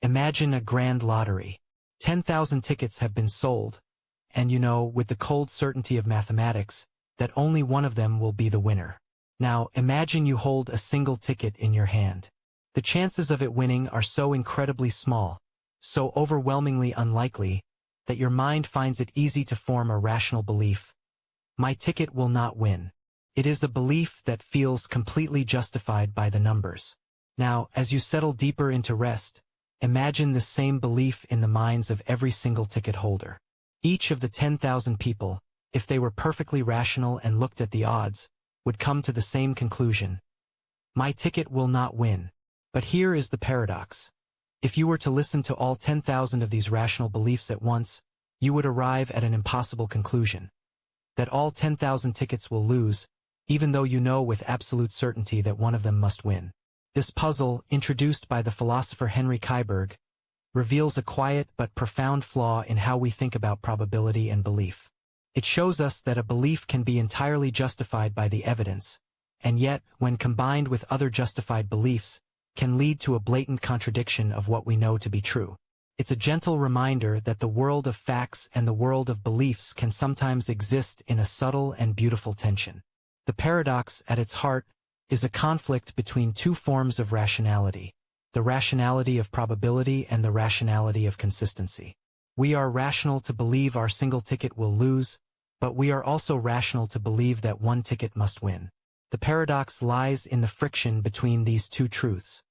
Imagine a grand lottery. 10,000 tickets have been sold, and you know, with the cold certainty of mathematics, that only one of them will be the winner. Now, imagine you hold a single ticket in your hand. The chances of it winning are so incredibly small, so overwhelmingly unlikely, that your mind finds it easy to form a rational belief. My ticket will not win. It is a belief that feels completely justified by the numbers. Now, as you settle deeper into rest, imagine this same belief in the minds of every single ticket holder. Each of the 10,000 people, if they were perfectly rational and looked at the odds, would come to the same conclusion. My ticket will not win. But here is the paradox. If you were to listen to all 10,000 of these rational beliefs at once, you would arrive at an impossible conclusion. That all 10,000 tickets will lose, even though you know with absolute certainty that one of them must win. This puzzle, introduced by the philosopher Henry Keiberg, reveals a quiet but profound flaw in how we think about probability and belief. It shows us that a belief can be entirely justified by the evidence, and yet, when combined with other justified beliefs, can lead to a blatant contradiction of what we know to be true. It's a gentle reminder that the world of facts and the world of beliefs can sometimes exist in a subtle and beautiful tension. The paradox, at its heart, is a conflict between two forms of rationality, the rationality of probability and the rationality of consistency. We are rational to believe our single ticket will lose, but we are also rational to believe that one ticket must win. The paradox lies in the friction between these two truths.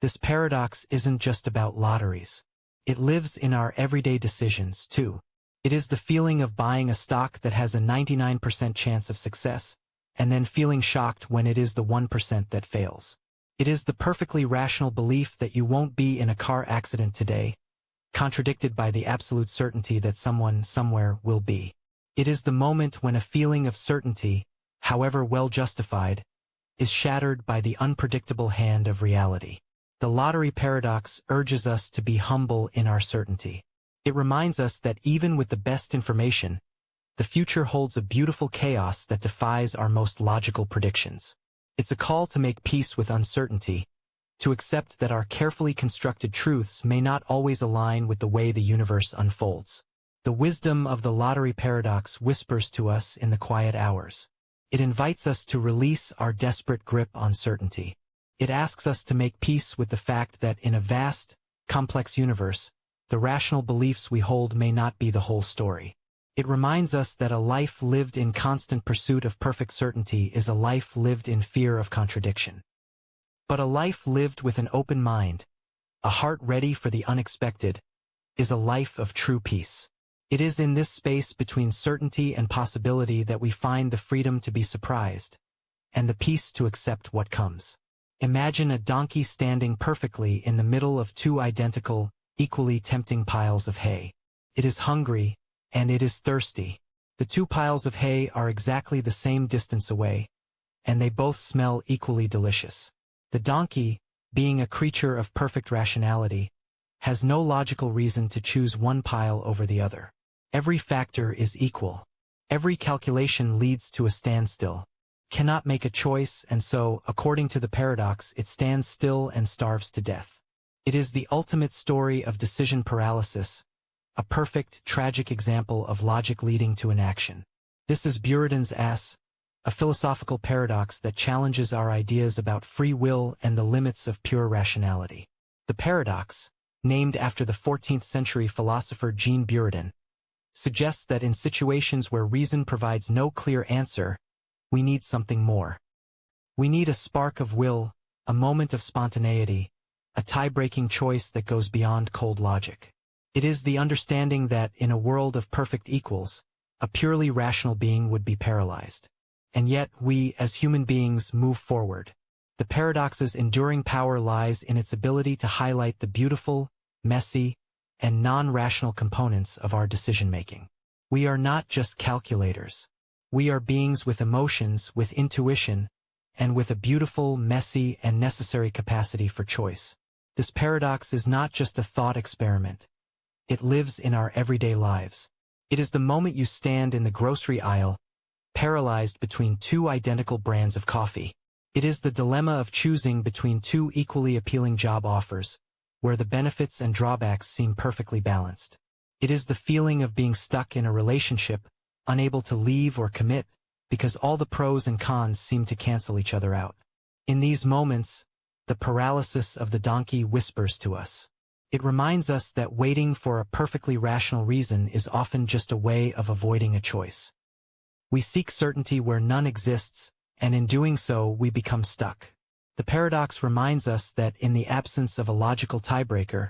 This paradox isn't just about lotteries. It lives in our everyday decisions, too. It is the feeling of buying a stock that has a 99% chance of success, and then feeling shocked when it is the 1% that fails. It is the perfectly rational belief that you won't be in a car accident today, contradicted by the absolute certainty that someone somewhere will be. It is the moment when a feeling of certainty, however well justified, is shattered by the unpredictable hand of reality. The lottery paradox urges us to be humble in our certainty. It reminds us that even with the best information, the future holds a beautiful chaos that defies our most logical predictions. It's a call to make peace with uncertainty, to accept that our carefully constructed truths may not always align with the way the universe unfolds. The wisdom of the lottery paradox whispers to us in the quiet hours. It invites us to release our desperate grip on certainty. It asks us to make peace with the fact that in a vast, complex universe, the rational beliefs we hold may not be the whole story. It reminds us that a life lived in constant pursuit of perfect certainty is a life lived in fear of contradiction. But a life lived with an open mind, a heart ready for the unexpected, is a life of true peace. It is in this space between certainty and possibility that we find the freedom to be surprised, and the peace to accept what comes. Imagine a donkey standing perfectly in the middle of two identical, equally tempting piles of hay. It is hungry, and it is thirsty. The two piles of hay are exactly the same distance away, and they both smell equally delicious. The donkey, being a creature of perfect rationality, has no logical reason to choose one pile over the other. Every factor is equal. Every calculation leads to a standstill. Cannot make a choice, and so, according to the paradox, it stands still and starves to death. It is the ultimate story of decision paralysis, a perfect, tragic example of logic leading to inaction. This is Buridan's ass, a philosophical paradox that challenges our ideas about free will and the limits of pure rationality. The paradox, named after the 14th century philosopher Jean Buridan, suggests that in situations where reason provides no clear answer, we need something more. We need a spark of will, a moment of spontaneity, a tie-breaking choice that goes beyond cold logic. It is the understanding that, in a world of perfect equals, a purely rational being would be paralyzed. And yet, we, as human beings, move forward. The paradox's enduring power lies in its ability to highlight the beautiful, messy, and non-rational components of our decision-making. We are not just calculators. We are beings with emotions, with intuition, and with a beautiful, messy, and necessary capacity for choice. This paradox is not just a thought experiment. It lives in our everyday lives. It is the moment you stand in the grocery aisle, paralyzed between two identical brands of coffee. It is the dilemma of choosing between two equally appealing job offers, where the benefits and drawbacks seem perfectly balanced. It is the feeling of being stuck in a relationship, unable to leave or commit, because all the pros and cons seem to cancel each other out. In these moments, the paralysis of the donkey whispers to us. It reminds us that waiting for a perfectly rational reason is often just a way of avoiding a choice. We seek certainty where none exists, and in doing so we become stuck. The paradox reminds us that in the absence of a logical tiebreaker,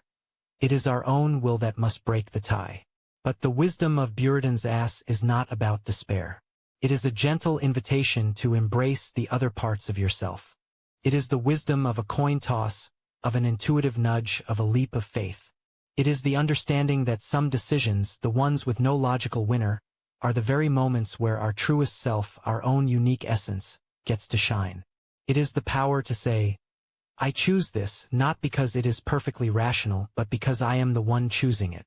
it is our own will that must break the tie. But the wisdom of Buridan's ass is not about despair. It is a gentle invitation to embrace the other parts of yourself. It is the wisdom of a coin toss, of an intuitive nudge, of a leap of faith. It is the understanding that some decisions, the ones with no logical winner, are the very moments where our truest self, our own unique essence, gets to shine. It is the power to say, I choose this, not because it is perfectly rational, but because I am the one choosing it.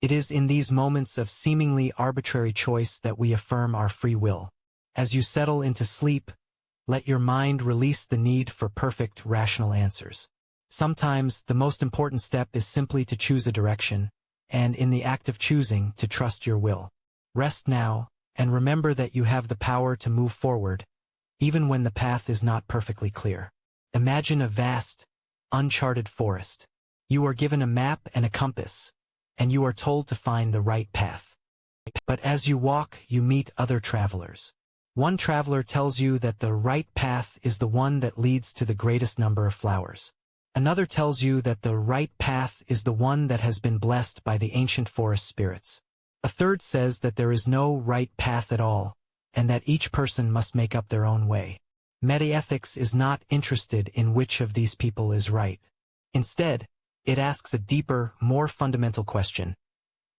It is in these moments of seemingly arbitrary choice that we affirm our free will. As you settle into sleep, let your mind release the need for perfect, rational answers. Sometimes, the most important step is simply to choose a direction, and in the act of choosing, to trust your will. Rest now, and remember that you have the power to move forward, even when the path is not perfectly clear. Imagine a vast, uncharted forest. You are given a map and a compass, and you are told to find the right path. But as you walk, you meet other travelers. One traveler tells you that the right path is the one that leads to the greatest number of flowers. Another tells you that the right path is the one that has been blessed by the ancient forest spirits. A third says that there is no right path at all, and that each person must make up their own way. Metaethics is not interested in which of these people is right. Instead, it asks a deeper, more fundamental question.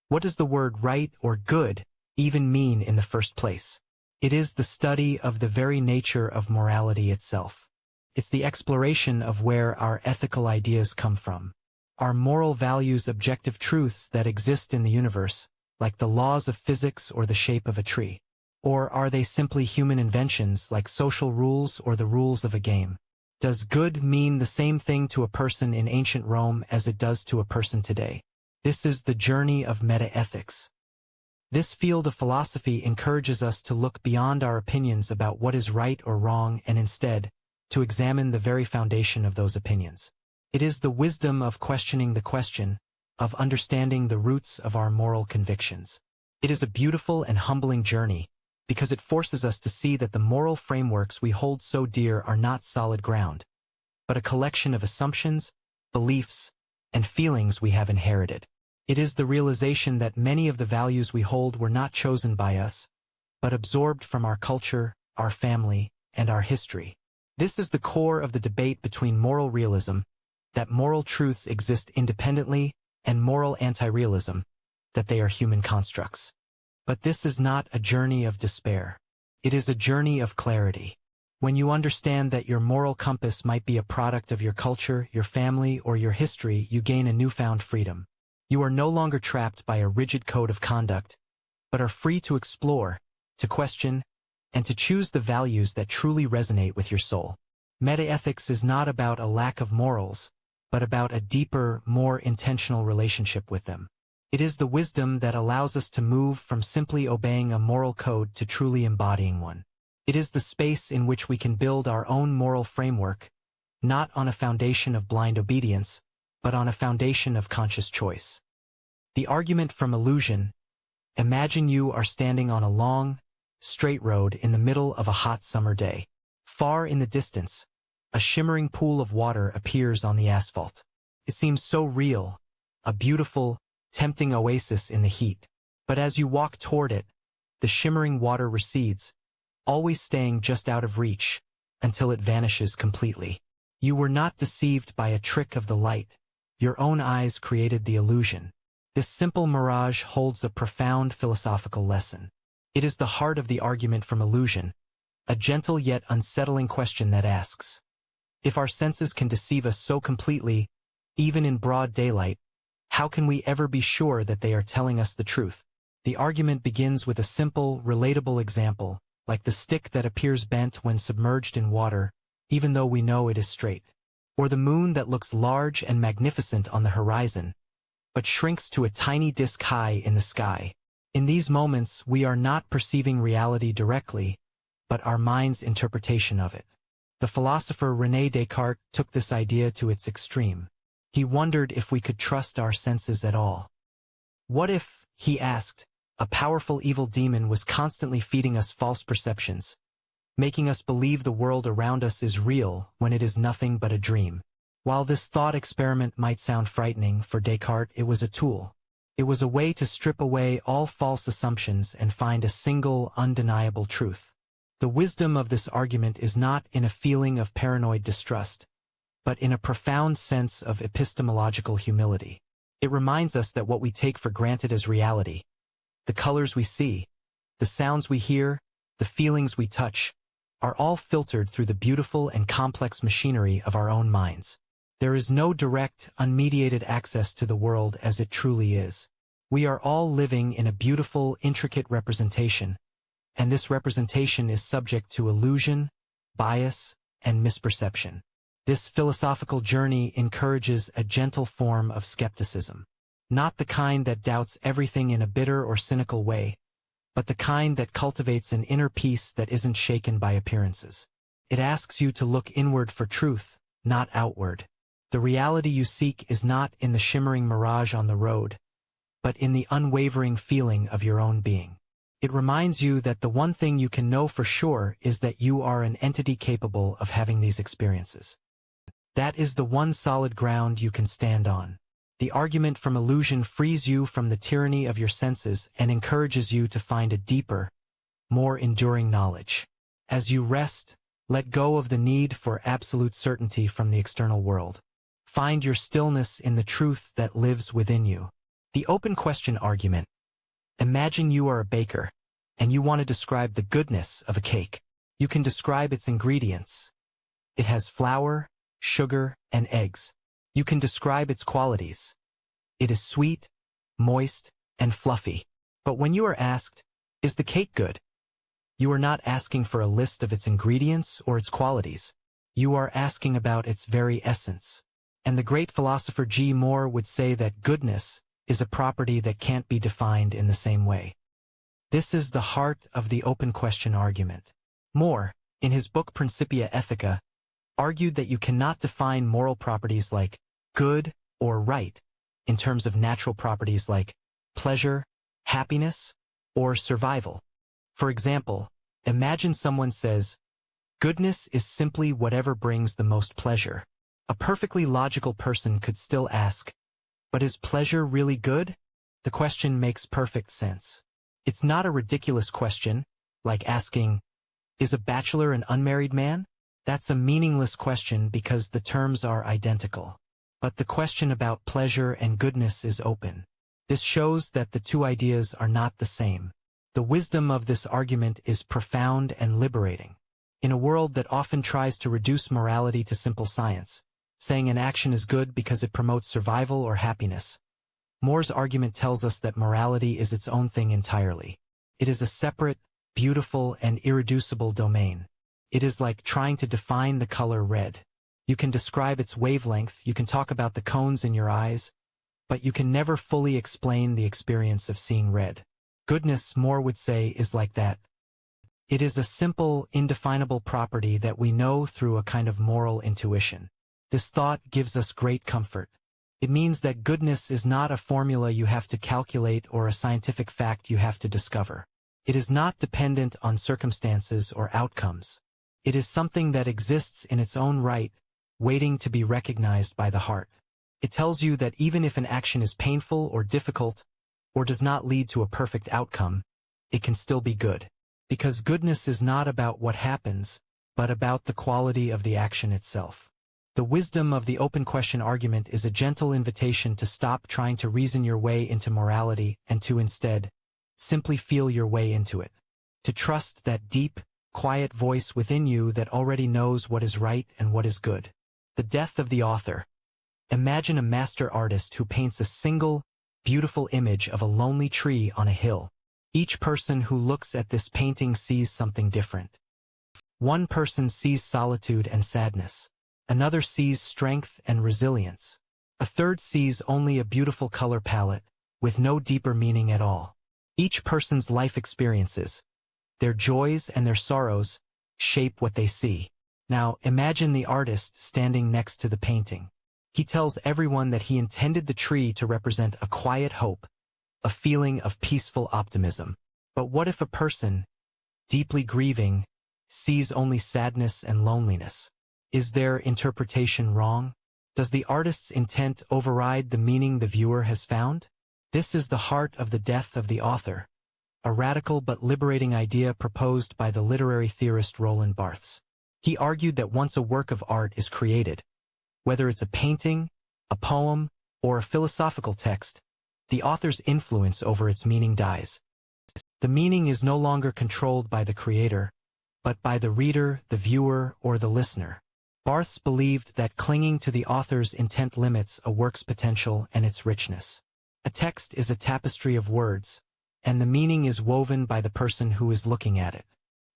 What does the word right or good even mean in the first place? It is the study of the very nature of morality itself. It's the exploration of where our ethical ideas come from. Are moral values objective truths that exist in the universe, like the laws of physics or the shape of a tree? Or are they simply human inventions like social rules or the rules of a game? Does good mean the same thing to a person in ancient Rome as it does to a person today? This is the journey of metaethics. This field of philosophy encourages us to look beyond our opinions about what is right or wrong and instead, to examine the very foundation of those opinions. It is the wisdom of questioning the question, of understanding the roots of our moral convictions. It is a beautiful and humbling journey, because it forces us to see that the moral frameworks we hold so dear are not solid ground, but a collection of assumptions, beliefs, and feelings we have inherited. It is the realization that many of the values we hold were not chosen by us, but absorbed from our culture, our family, and our history. This is the core of the debate between moral realism, that moral truths exist independently, and moral anti-realism, that they are human constructs. But this is not a journey of despair. It is a journey of clarity. When you understand that your moral compass might be a product of your culture, your family, or your history, you gain a newfound freedom. You are no longer trapped by a rigid code of conduct, but are free to explore, to question, and to choose the values that truly resonate with your soul. Metaethics is not about a lack of morals, but about a deeper, more intentional relationship with them. It is the wisdom that allows us to move from simply obeying a moral code to truly embodying one. It is the space in which we can build our own moral framework, not on a foundation of blind obedience, but on a foundation of conscious choice. The argument from illusion: imagine you are standing on a long, straight road in the middle of a hot summer day. Far in the distance, a shimmering pool of water appears on the asphalt. It seems so real, a beautiful, tempting oasis in the heat. But as you walk toward it, the shimmering water recedes, always staying just out of reach, until it vanishes completely. You were not deceived by a trick of the light. Your own eyes created the illusion. This simple mirage holds a profound philosophical lesson. It is the heart of the argument from illusion, a gentle yet unsettling question that asks, if our senses can deceive us so completely, even in broad daylight, how can we ever be sure that they are telling us the truth? The argument begins with a simple, relatable example, like the stick that appears bent when submerged in water, even though we know it is straight. or the moon that looks large and magnificent on the horizon, but shrinks to a tiny disk high in the sky. In these moments, we are not perceiving reality directly, but our mind's interpretation of it. The philosopher René Descartes took this idea to its extreme. He wondered if we could trust our senses at all. What if, he asked, a powerful evil demon was constantly feeding us false perceptions, making us believe the world around us is real when it is nothing but a dream? While this thought experiment might sound frightening, for Descartes it was a tool. It was a way to strip away all false assumptions and find a single, undeniable truth. The wisdom of this argument is not in a feeling of paranoid distrust, but in a profound sense of epistemological humility. It reminds us that what we take for granted as reality, the colors we see, the sounds we hear, the feelings we touch, are all filtered through the beautiful and complex machinery of our own minds. There is no direct, unmediated access to the world as it truly is. We are all living in a beautiful, intricate representation, and this representation is subject to illusion, bias, and misperception. This philosophical journey encourages a gentle form of skepticism. Not the kind that doubts everything in a bitter or cynical way, but the kind that cultivates an inner peace that isn't shaken by appearances. It asks you to look inward for truth, not outward. The reality you seek is not in the shimmering mirage on the road, but in the unwavering feeling of your own being. It reminds you that the one thing you can know for sure is that you are an entity capable of having these experiences. That is the one solid ground you can stand on. The argument from illusion frees you from the tyranny of your senses and encourages you to find a deeper, more enduring knowledge. As you rest, let go of the need for absolute certainty from the external world. Find your stillness in the truth that lives within you. The open question argument. Imagine you are a baker, and you want to describe the goodness of a cake. You can describe its ingredients. It has flour, sugar, and eggs. You can describe its qualities. It is sweet, moist, and fluffy. But when you are asked, is the cake good? You are not asking for a list of its ingredients or its qualities. You are asking about its very essence. And the great philosopher G. Moore would say that goodness is a property that can't be defined in the same way. This is the heart of the open question argument. Moore, in his book Principia Ethica, argued that you cannot define moral properties like good or right in terms of natural properties like pleasure, happiness, or survival. For example, imagine someone says, goodness is simply whatever brings the most pleasure. A perfectly logical person could still ask, but is pleasure really good? The question makes perfect sense. It's not a ridiculous question, like asking, is a bachelor an unmarried man? That's a meaningless question because the terms are identical. But the question about pleasure and goodness is open. This shows that the two ideas are not the same. The wisdom of this argument is profound and liberating. In a world that often tries to reduce morality to simple science, saying an action is good because it promotes survival or happiness, Moore's argument tells us that morality is its own thing entirely. It is a separate, beautiful, and irreducible domain. It is like trying to define the color red. You can describe its wavelength, you can talk about the cones in your eyes, but you can never fully explain the experience of seeing red. Goodness, Moore would say, is like that. It is a simple, indefinable property that we know through a kind of moral intuition. This thought gives us great comfort. It means that goodness is not a formula you have to calculate or a scientific fact you have to discover. It is not dependent on circumstances or outcomes. It is something that exists in its own right, waiting to be recognized by the heart. It tells you that even if an action is painful or difficult, or does not lead to a perfect outcome, it can still be good. Because goodness is not about what happens, but about the quality of the action itself. The wisdom of the open question argument is a gentle invitation to stop trying to reason your way into morality and to instead, simply feel your way into it. To trust that deep, quiet voice within you that already knows what is right and what is good. The death of the author. Imagine a master artist who paints a single, beautiful image of a lonely tree on a hill. Each person who looks at this painting sees something different. One person sees solitude and sadness. Another sees strength and resilience. A third sees only a beautiful color palette, with no deeper meaning at all. Each person's life experiences, their joys and their sorrows, shape what they see. Now, imagine the artist standing next to the painting. He tells everyone that he intended the tree to represent a quiet hope, a feeling of peaceful optimism. But what if a person, deeply grieving, sees only sadness and loneliness? Is their interpretation wrong? Does the artist's intent override the meaning the viewer has found? This is the heart of the death of the author, a radical but liberating idea proposed by the literary theorist Roland Barthes. He argued that once a work of art is created, whether it's a painting, a poem, or a philosophical text, the author's influence over its meaning dies. The meaning is no longer controlled by the creator, but by the reader, the viewer, or the listener. Barthes believed that clinging to the author's intent limits a work's potential and its richness. A text is a tapestry of words, and the meaning is woven by the person who is looking at it.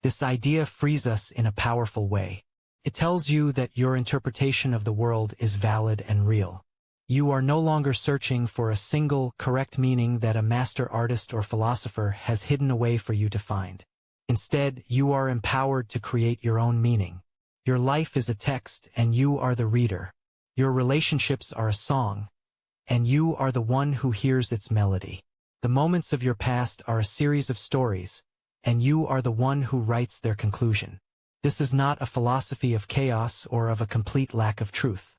This idea frees us in a powerful way. It tells you that your interpretation of the world is valid and real. You are no longer searching for a single, correct meaning that a master artist or philosopher has hidden away for you to find. Instead, you are empowered to create your own meaning. Your life is a text, and you are the reader. Your relationships are a song, and you are the one who hears its melody. The moments of your past are a series of stories, and you are the one who writes their conclusion. This is not a philosophy of chaos or of a complete lack of truth.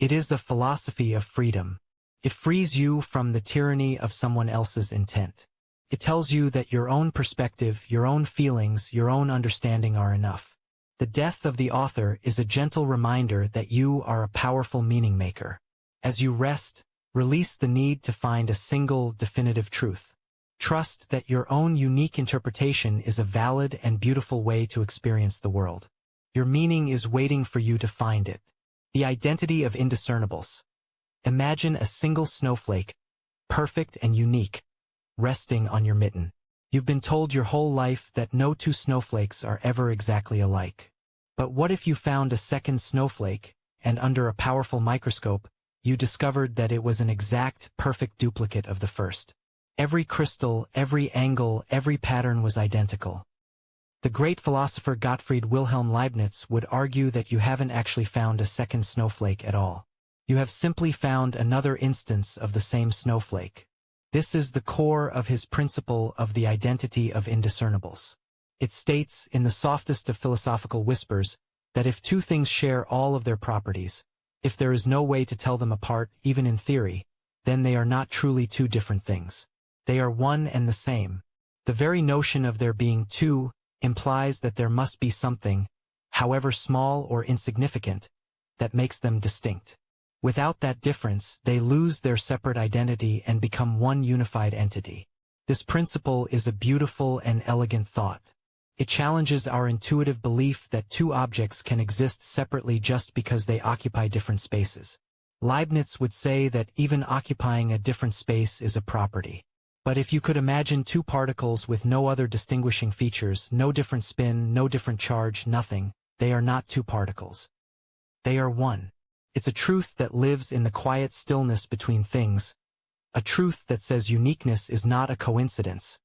It is a philosophy of freedom. It frees you from the tyranny of someone else's intent. It tells you that your own perspective, your own feelings, your own understanding are enough. The death of the author is a gentle reminder that you are a powerful meaning maker. As you rest, release the need to find a single, definitive truth. Trust that your own unique interpretation is a valid and beautiful way to experience the world. Your meaning is waiting for you to find it. The identity of indiscernibles. Imagine a single snowflake, perfect and unique, resting on your mitten. You've been told your whole life that no two snowflakes are ever exactly alike. But what if you found a second snowflake, and under a powerful microscope, you discovered that it was an exact, perfect duplicate of the first? Every crystal, every angle, every pattern was identical. The great philosopher Gottfried Wilhelm Leibniz would argue that you haven't actually found a second snowflake at all. You have simply found another instance of the same snowflake. This is the core of his principle of the identity of indiscernibles. It states, in the softest of philosophical whispers, that if two things share all of their properties, if there is no way to tell them apart, even in theory, then they are not truly two different things. They are one and the same. The very notion of there being two implies that there must be something, however small or insignificant, that makes them distinct. Without that difference, they lose their separate identity and become one unified entity. This principle is a beautiful and elegant thought. It challenges our intuitive belief that two objects can exist separately just because they occupy different spaces. Leibniz would say that even occupying a different space is a property. But if you could imagine two particles with no other distinguishing features, no different spin, no different charge, nothing, they are not two particles. They are one. It's a truth that lives in the quiet stillness between things, a truth that says uniqueness is not a coincidence,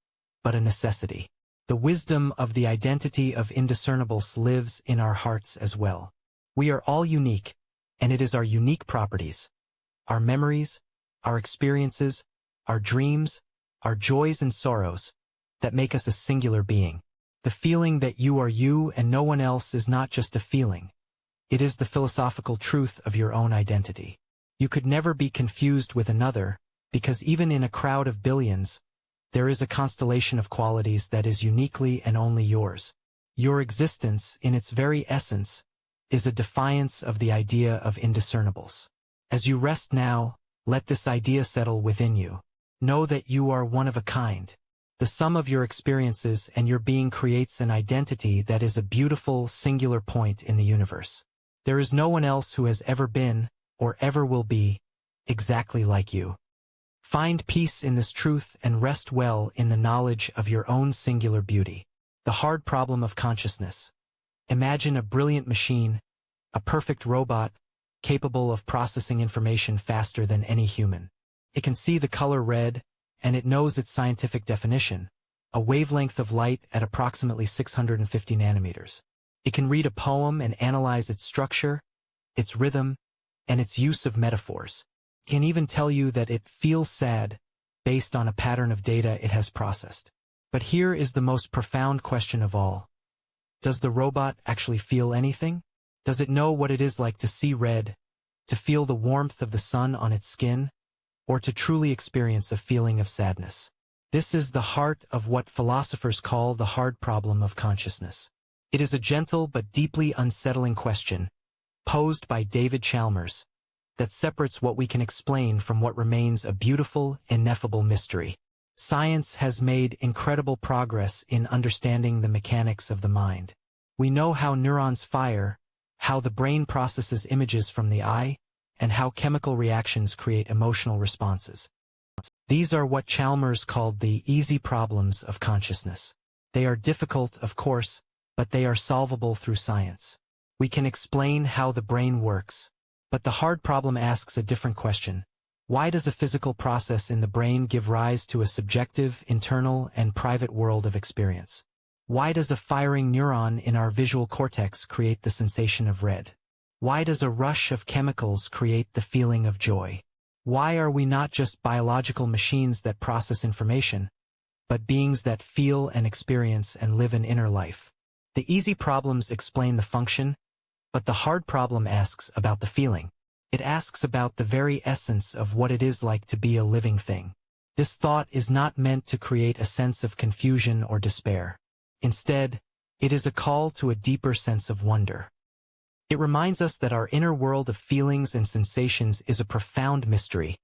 but a necessity. The wisdom of the identity of indiscernibles lives in our hearts as well. We are all unique, and it is our unique properties, our memories, our experiences, our dreams, our joys and sorrows, that make us a singular being. The feeling that you are you and no one else is not just a feeling. It is the philosophical truth of your own identity. You could never be confused with another, because even in a crowd of billions, there is a constellation of qualities that is uniquely and only yours. Your existence, in its very essence, is a defiance of the idea of indiscernibles. As you rest now, let this idea settle within you. Know that you are one of a kind. The sum of your experiences and your being creates an identity that is a beautiful, singular point in the universe. There is no one else who has ever been, or ever will be, exactly like you. Find peace in this truth and rest well in the knowledge of your own singular beauty. The hard problem of consciousness. Imagine a brilliant machine, a perfect robot, capable of processing information faster than any human. It can see the color red, and it knows its scientific definition, a wavelength of light at approximately 650 nanometers. It can read a poem and analyze its structure, its rhythm, and its use of metaphors. It can even tell you that it feels sad based on a pattern of data it has processed. But here is the most profound question of all. Does the robot actually feel anything? Does it know what it is like to see red, to feel the warmth of the sun on its skin, or to truly experience a feeling of sadness? This is the heart of what philosophers call the hard problem of consciousness. It is a gentle but deeply unsettling question, posed by David Chalmers, that separates what we can explain from what remains a beautiful, ineffable mystery. Science has made incredible progress in understanding the mechanics of the mind. We know how neurons fire, how the brain processes images from the eye, and how chemical reactions create emotional responses. These are what Chalmers called the easy problems of consciousness. They are difficult, of course, but they are solvable through science. We can explain how the brain works. But the hard problem asks a different question. Why does a physical process in the brain give rise to a subjective, internal, and private world of experience? Why does a firing neuron in our visual cortex create the sensation of red? Why does a rush of chemicals create the feeling of joy? Why are we not just biological machines that process information, but beings that feel and experience and live an inner life? The easy problems explain the function, but the hard problem asks about the feeling. It asks about the very essence of what it is like to be a living thing. This thought is not meant to create a sense of confusion or despair. Instead, it is a call to a deeper sense of wonder. It reminds us that our inner world of feelings and sensations is a profound mystery,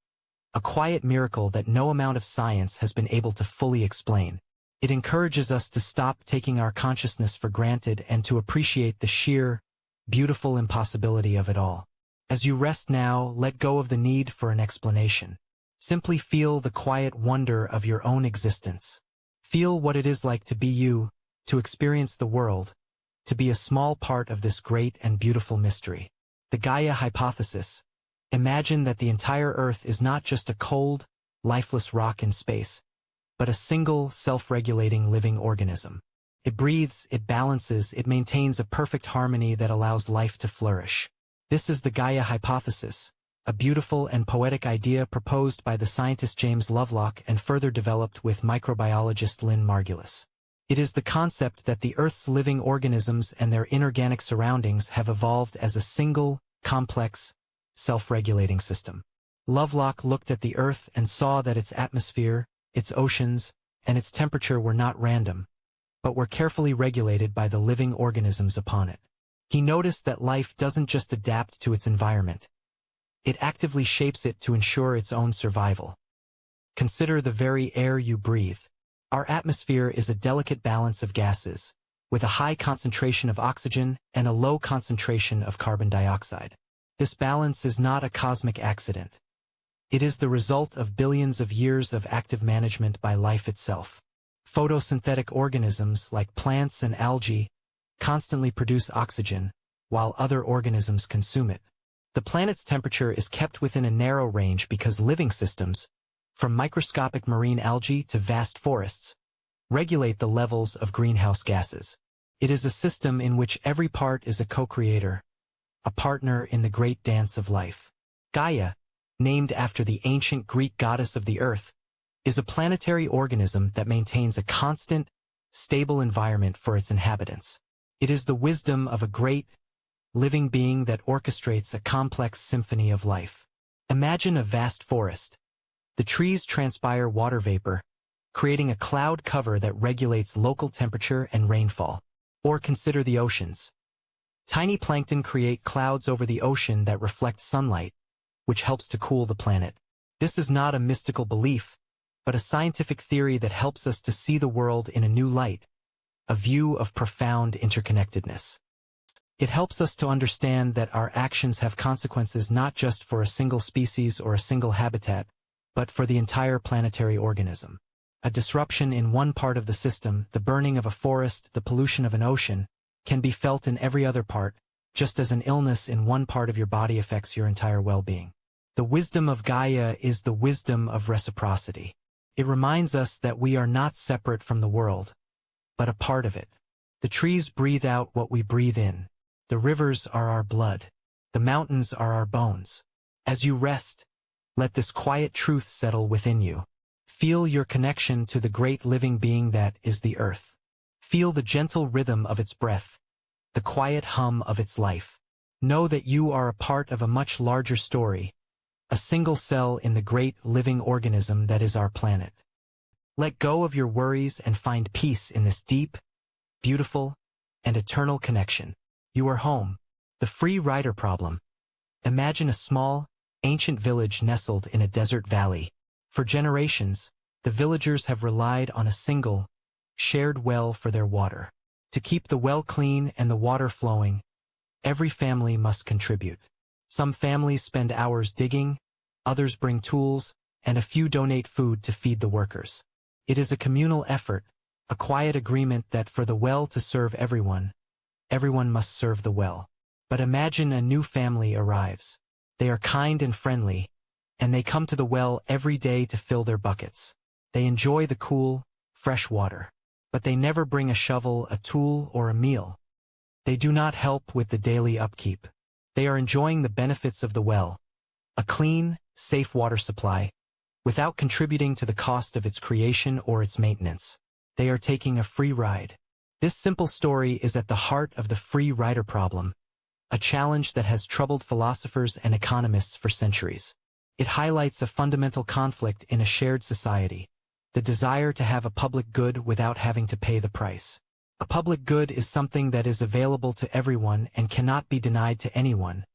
a quiet miracle that no amount of science has been able to fully explain. It encourages us to stop taking our consciousness for granted and to appreciate the sheer, beautiful impossibility of it all. As you rest now, let go of the need for an explanation. Simply feel the quiet wonder of your own existence. Feel what it is like to be you, to experience the world, to be a small part of this great and beautiful mystery. The Gaia hypothesis. Imagine that the entire Earth is not just a cold, lifeless rock in space, but a single, self-regulating living organism. It breathes, it balances, it maintains a perfect harmony that allows life to flourish. This is the Gaia hypothesis, a beautiful and poetic idea proposed by the scientist James Lovelock and further developed with microbiologist Lynn Margulis. It is the concept that the Earth's living organisms and their inorganic surroundings have evolved as a single, complex, self-regulating system. Lovelock looked at the Earth and saw that its atmosphere, its oceans, and its temperature were not random, but were carefully regulated by the living organisms upon it. He noticed that life doesn't just adapt to its environment. It actively shapes it to ensure its own survival. Consider the very air you breathe. Our atmosphere is a delicate balance of gases, with a high concentration of oxygen and a low concentration of carbon dioxide. This balance is not a cosmic accident. It is the result of billions of years of active management by life itself. Photosynthetic organisms like plants and algae constantly produce oxygen, while other organisms consume it. The planet's temperature is kept within a narrow range because living systems, from microscopic marine algae to vast forests, regulate the levels of greenhouse gases. It is a system in which every part is a co-creator, a partner in the great dance of life. Gaia, named after the ancient Greek goddess of the earth, is a planetary organism that maintains a constant, stable environment for its inhabitants. It is the wisdom of a great, living being that orchestrates a complex symphony of life. Imagine a vast forest. The trees transpire water vapor, creating a cloud cover that regulates local temperature and rainfall. Or consider the oceans. Tiny plankton create clouds over the ocean that reflect sunlight, which helps to cool the planet. This is not a mystical belief, but a scientific theory that helps us to see the world in a new light, a view of profound interconnectedness. It helps us to understand that our actions have consequences not just for a single species or a single habitat, but for the entire planetary organism. A disruption in one part of the system, the burning of a forest, the pollution of an ocean, can be felt in every other part, just as an illness in one part of your body affects your entire well-being. The wisdom of Gaia is the wisdom of reciprocity. It reminds us that we are not separate from the world, but a part of it. The trees breathe out what we breathe in. The rivers are our blood. The mountains are our bones. As you rest, let this quiet truth settle within you. Feel your connection to the great living being that is the earth. Feel the gentle rhythm of its breath, the quiet hum of its life. Know that you are a part of a much larger story, a single cell in the great living organism that is our planet. Let go of your worries and find peace in this deep, beautiful, and eternal connection. You are home. The free rider problem. Imagine a small, ancient village nestled in a desert valley. For generations, the villagers have relied on a single, shared well for their water. To keep the well clean and the water flowing, every family must contribute. Some families spend hours digging, others bring tools, and a few donate food to feed the workers. It is a communal effort, a quiet agreement that for the well to serve everyone, everyone must serve the well. But imagine a new family arrives. They are kind and friendly, and they come to the well every day to fill their buckets. They enjoy the cool, fresh water. But they never bring a shovel, a tool, or a meal. They do not help with the daily upkeep. They are enjoying the benefits of the well, a clean, safe water supply, without contributing to the cost of its creation or its maintenance. They are taking a free ride. This simple story is at the heart of the free rider problem, a challenge that has troubled philosophers and economists for centuries. It highlights a fundamental conflict in a shared society, the desire to have a public good without having to pay the price. A public good is something that is available to everyone and cannot be denied to anyone,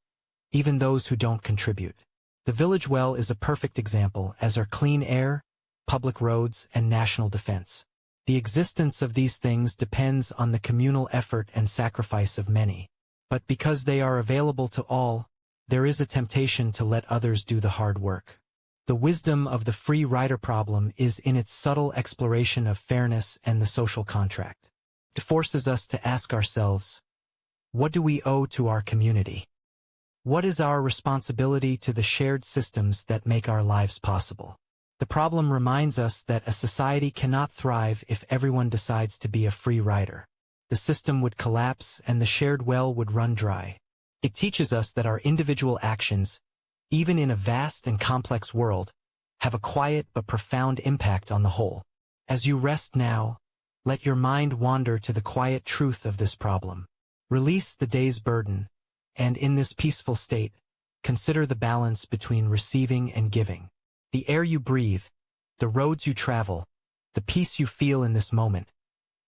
even those who don't contribute. The village well is a perfect example, as are clean air, public roads, and national defense. The existence of these things depends on the communal effort and sacrifice of many. But because they are available to all, there is a temptation to let others do the hard work. The wisdom of the free rider problem is in its subtle exploration of fairness and the social contract. It forces us to ask ourselves, what do we owe to our community? What is our responsibility to the shared systems that make our lives possible? The problem reminds us that a society cannot thrive if everyone decides to be a free rider. The system would collapse and the shared well would run dry. It teaches us that our individual actions, even in a vast and complex world, have a quiet but profound impact on the whole. As you rest now, let your mind wander to the quiet truth of this problem. Release the day's burden, and in this peaceful state, consider the balance between receiving and giving. The air you breathe, the roads you travel, the peace you feel in this moment,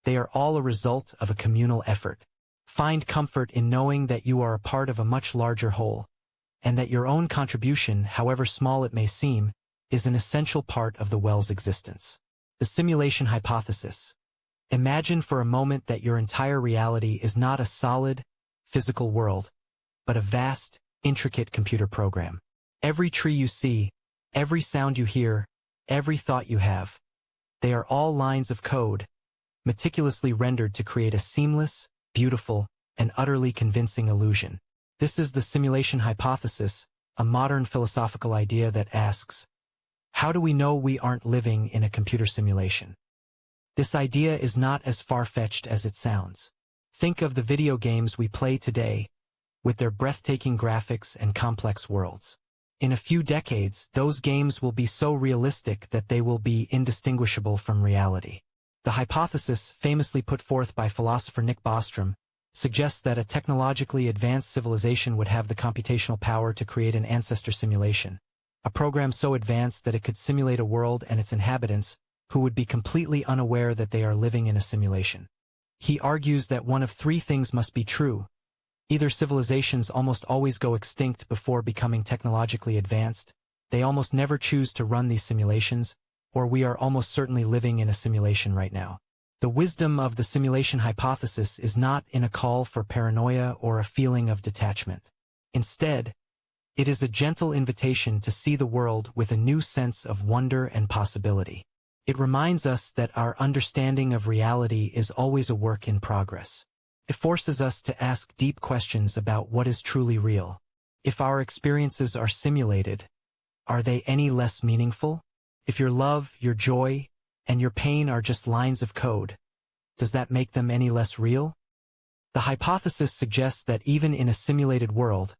they are all a result of a communal effort. Find comfort in knowing that you are a part of a much larger whole, and that your own contribution, however small it may seem, is an essential part of the well's existence. The simulation hypothesis. Imagine for a moment that your entire reality is not a solid, physical world, but a vast, intricate computer program. Every tree you see, every sound you hear, every thought you have, they are all lines of code, meticulously rendered to create a seamless, beautiful, and utterly convincing illusion. This is the simulation hypothesis, a modern philosophical idea that asks, how do we know we aren't living in a computer simulation? This idea is not as far-fetched as it sounds. Think of the video games we play today, with their breathtaking graphics and complex worlds. In a few decades, those games will be so realistic that they will be indistinguishable from reality. The hypothesis, famously put forth by philosopher Nick Bostrom, suggests that a technologically advanced civilization would have the computational power to create an ancestor simulation, a program so advanced that it could simulate a world and its inhabitants who would be completely unaware that they are living in a simulation. He argues that one of three things must be true. Either civilizations almost always go extinct before becoming technologically advanced, they almost never choose to run these simulations, or we are almost certainly living in a simulation right now. The wisdom of the simulation hypothesis is not in a call for paranoia or a feeling of detachment. Instead, it is a gentle invitation to see the world with a new sense of wonder and possibility. It reminds us that our understanding of reality is always a work in progress. It forces us to ask deep questions about what is truly real. If our experiences are simulated, are they any less meaningful? If your love, your joy, and your pain are just lines of code, does that make them any less real? The hypothesis suggests that even in a simulated world,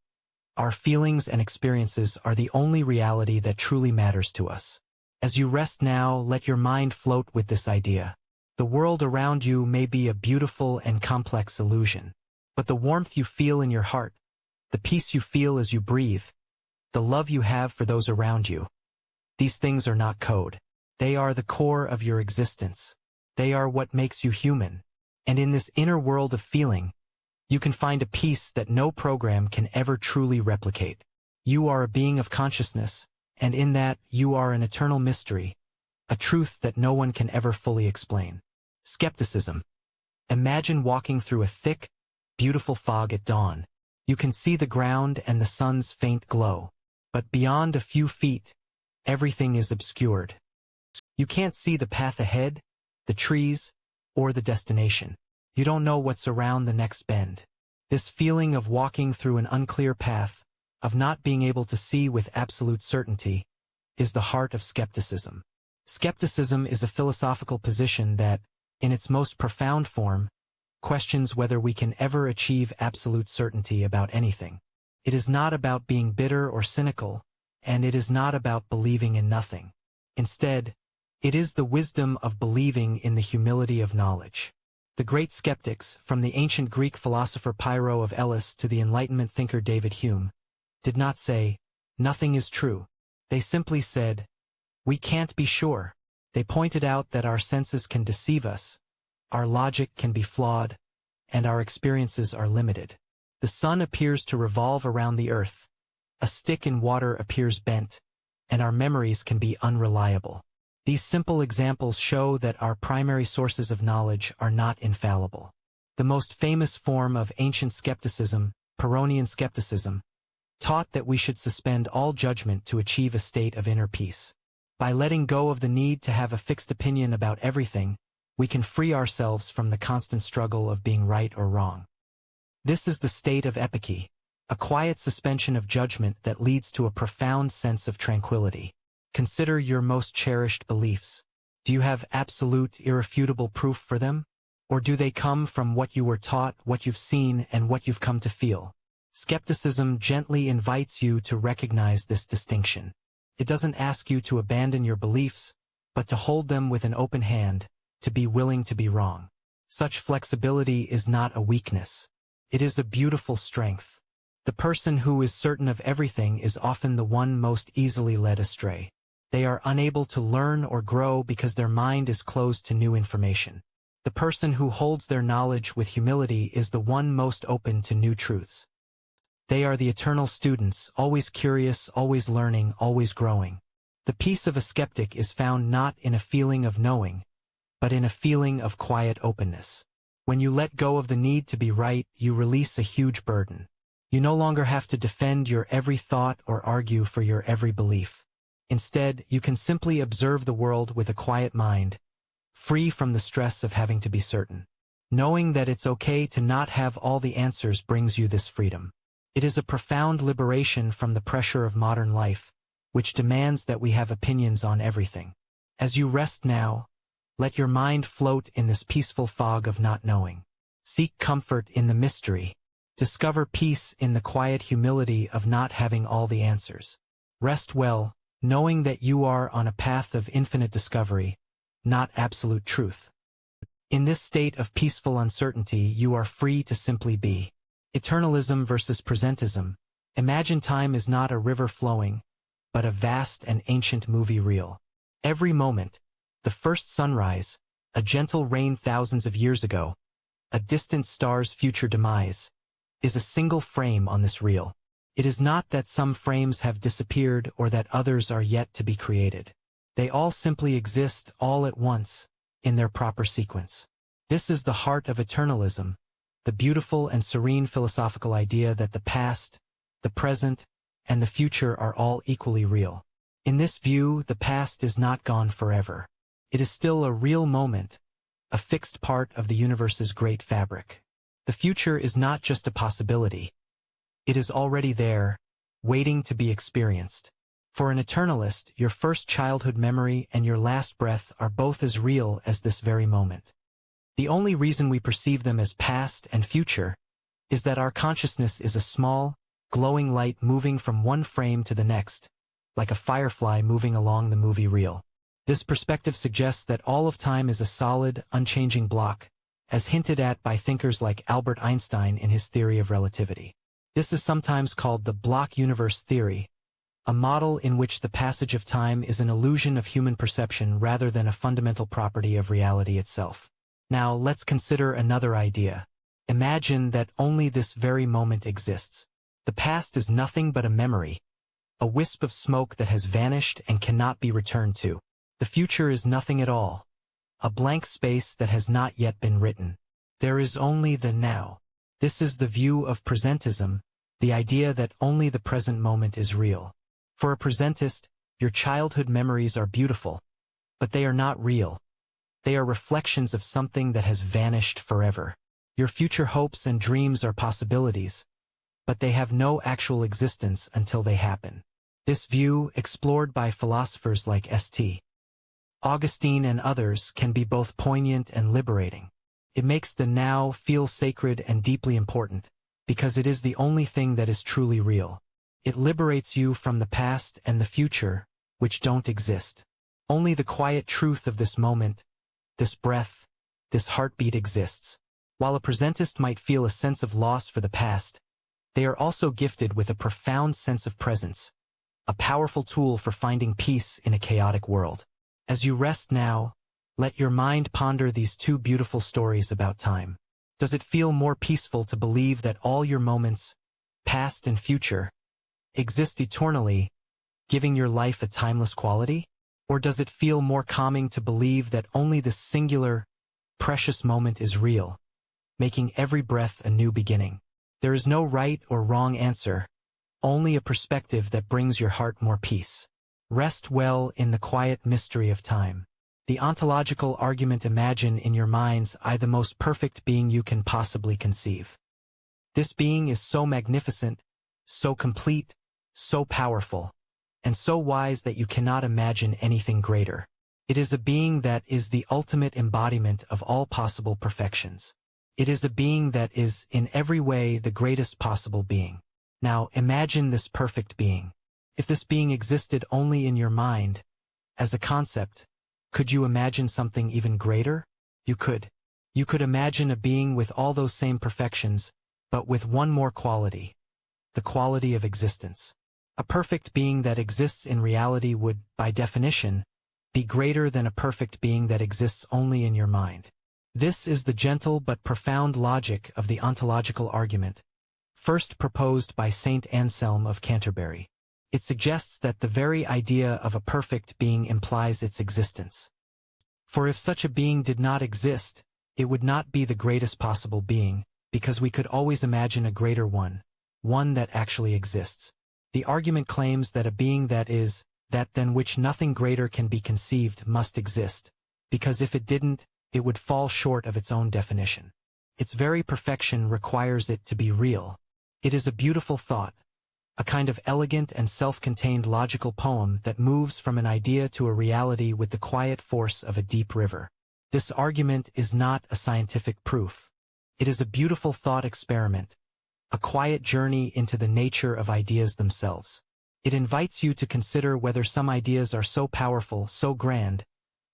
our feelings and experiences are the only reality that truly matters to us. As you rest now, let your mind float with this idea. The world around you may be a beautiful and complex illusion, but the warmth you feel in your heart, the peace you feel as you breathe, the love you have for those around you, these things are not code. They are the core of your existence. They are what makes you human. And in this inner world of feeling, you can find a peace that no program can ever truly replicate. You are a being of consciousness, and in that, you are an eternal mystery, a truth that no one can ever fully explain. Skepticism. Imagine walking through a thick, beautiful fog at dawn. You can see the ground and the sun's faint glow. But beyond a few feet, everything is obscured. You can't see the path ahead, the trees, or the destination. You don't know what's around the next bend. This feeling of walking through an unclear path, of not being able to see with absolute certainty, is the heart of skepticism. Skepticism is a philosophical position that, in its most profound form, questions whether we can ever achieve absolute certainty about anything. It is not about being bitter or cynical, and it is not about believing in nothing. Instead, it is the wisdom of believing in the humility of knowledge. The great skeptics, from the ancient Greek philosopher Pyrrho of Elis to the Enlightenment thinker David Hume, did not say, "Nothing is true." They simply said, "We can't be sure." They pointed out that our senses can deceive us, our logic can be flawed, and our experiences are limited. The sun appears to revolve around the earth, a stick in water appears bent, and our memories can be unreliable. These simple examples show that our primary sources of knowledge are not infallible. The most famous form of ancient skepticism, Pyrrhonian skepticism, taught that we should suspend all judgment to achieve a state of inner peace. By letting go of the need to have a fixed opinion about everything, we can free ourselves from the constant struggle of being right or wrong. This is the state of epicurus, a quiet suspension of judgment that leads to a profound sense of tranquility. Consider your most cherished beliefs. Do you have absolute, irrefutable proof for them? Or do they come from what you were taught, what you've seen, and what you've come to feel? Skepticism gently invites you to recognize this distinction. It doesn't ask you to abandon your beliefs, but to hold them with an open hand, to be willing to be wrong. Such flexibility is not a weakness. It is a beautiful strength. The person who is certain of everything is often the one most easily led astray. They are unable to learn or grow because their mind is closed to new information. The person who holds their knowledge with humility is the one most open to new truths. They are the eternal students, always curious, always learning, always growing. The peace of a skeptic is found not in a feeling of knowing, but in a feeling of quiet openness. When you let go of the need to be right, you release a huge burden. You no longer have to defend your every thought or argue for your every belief. Instead, you can simply observe the world with a quiet mind, free from the stress of having to be certain. Knowing that it's okay to not have all the answers brings you this freedom. It is a profound liberation from the pressure of modern life, which demands that we have opinions on everything. As you rest now, let your mind float in this peaceful fog of not knowing. Seek comfort in the mystery. Discover peace in the quiet humility of not having all the answers. Rest well, knowing that you are on a path of infinite discovery, not absolute truth. In this state of peaceful uncertainty, you are free to simply be. Eternalism versus presentism. Imagine time is not a river flowing, but a vast and ancient movie reel. Every moment, the first sunrise, a gentle rain thousands of years ago, a distant star's future demise, is a single frame on this reel. It is not that some frames have disappeared or that others are yet to be created. They all simply exist all at once, in their proper sequence. This is the heart of eternalism, the beautiful and serene philosophical idea that the past, the present, and the future are all equally real. In this view, the past is not gone forever. It is still a real moment, a fixed part of the universe's great fabric. The future is not just a possibility. It is already there, waiting to be experienced. For an eternalist, your first childhood memory and your last breath are both as real as this very moment. The only reason we perceive them as past and future is that our consciousness is a small, glowing light moving from one frame to the next, like a firefly moving along the movie reel. This perspective suggests that all of time is a solid, unchanging block, as hinted at by thinkers like Albert Einstein in his theory of relativity. This is sometimes called the block universe theory, a model in which the passage of time is an illusion of human perception rather than a fundamental property of reality itself. Now, let's consider another idea. Imagine that only this very moment exists. The past is nothing but a memory, a wisp of smoke that has vanished and cannot be returned to. The future is nothing at all, a blank space that has not yet been written. There is only the now. This is the view of presentism, the idea that only the present moment is real. For a presentist, your childhood memories are beautiful, but they are not real. They are reflections of something that has vanished forever. Your future hopes and dreams are possibilities, but they have no actual existence until they happen. This view, explored by philosophers like St. Augustine and others, can be both poignant and liberating. It makes the now feel sacred and deeply important, because it is the only thing that is truly real. It liberates you from the past and the future, which don't exist. Only the quiet truth of this moment, this breath, this heartbeat exists. While a presentist might feel a sense of loss for the past, they are also gifted with a profound sense of presence, a powerful tool for finding peace in a chaotic world. As you rest now, let your mind ponder these two beautiful stories about time. Does it feel more peaceful to believe that all your moments, past and future, exist eternally, giving your life a timeless quality? Or does it feel more calming to believe that only this singular, precious moment is real, making every breath a new beginning? There is no right or wrong answer, only a perspective that brings your heart more peace. Rest well in the quiet mystery of time. The ontological argument: imagine in your mind's eye the most perfect being you can possibly conceive. This being is so magnificent, so complete, so powerful, and so wise that you cannot imagine anything greater. It is a being that is the ultimate embodiment of all possible perfections. It is a being that is, in every way, the greatest possible being. Now, imagine this perfect being. If this being existed only in your mind, as a concept, could you imagine something even greater? You could. You could imagine a being with all those same perfections, but with one more quality: the quality of existence. A perfect being that exists in reality would, by definition, be greater than a perfect being that exists only in your mind. This is the gentle but profound logic of the ontological argument, first proposed by Saint Anselm of Canterbury. It suggests that the very idea of a perfect being implies its existence. For if such a being did not exist, it would not be the greatest possible being, because we could always imagine a greater one that actually exists. The argument claims that a being that is, that than which nothing greater can be conceived, must exist, because if it didn't, it would fall short of its own definition. Its very perfection requires it to be real. It is a beautiful thought, a kind of elegant and self-contained logical poem that moves from an idea to a reality with the quiet force of a deep river. This argument is not a scientific proof. It is a beautiful thought experiment, a quiet journey into the nature of ideas themselves. It invites you to consider whether some ideas are so powerful, so grand,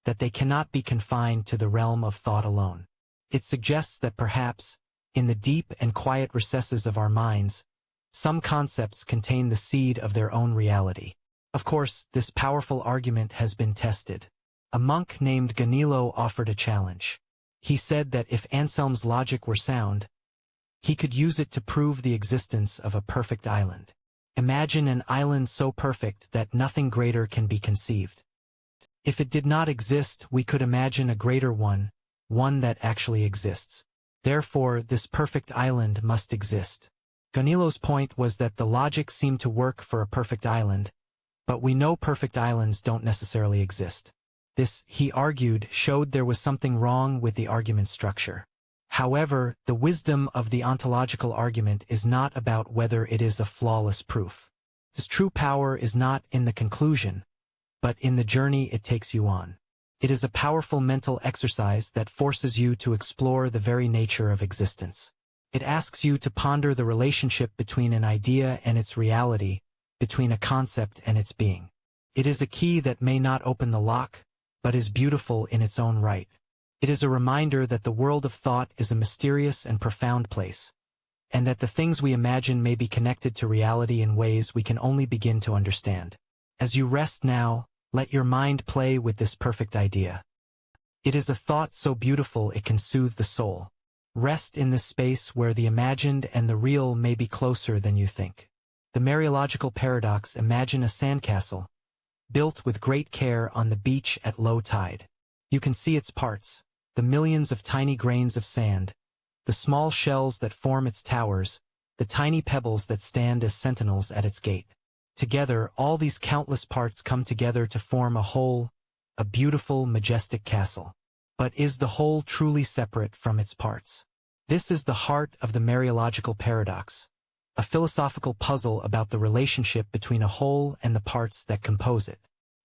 that they cannot be confined to the realm of thought alone. It suggests that perhaps, in the deep and quiet recesses of our minds, some concepts contain the seed of their own reality. Of course, this powerful argument has been tested. A monk named Ganilo offered a challenge. He said that if Anselm's logic were sound, he could use it to prove the existence of a perfect island. Imagine an island so perfect that nothing greater can be conceived. If it did not exist, we could imagine a greater one that actually exists. Therefore, this perfect island must exist. Ganilo's point was that the logic seemed to work for a perfect island, but we know perfect islands don't necessarily exist. This, he argued, showed there was something wrong with the argument structure. However, the wisdom of the ontological argument is not about whether it is a flawless proof. Its true power is not in the conclusion, but in the journey it takes you on. It is a powerful mental exercise that forces you to explore the very nature of existence. It asks you to ponder the relationship between an idea and its reality, between a concept and its being. It is a key that may not open the lock, but is beautiful in its own right. It is a reminder that the world of thought is a mysterious and profound place, and that the things we imagine may be connected to reality in ways we can only begin to understand. As you rest now, let your mind play with this perfect idea. It is a thought so beautiful it can soothe the soul. Rest in this space where the imagined and the real may be closer than you think. The Mariological paradox: imagine a sandcastle, built with great care on the beach at low tide. You can see its parts, the millions of tiny grains of sand, the small shells that form its towers, the tiny pebbles that stand as sentinels at its gate. Together, all these countless parts come together to form a whole, a beautiful, majestic castle. But is the whole truly separate from its parts? This is the heart of the Mariological paradox, a philosophical puzzle about the relationship between a whole and the parts that compose it.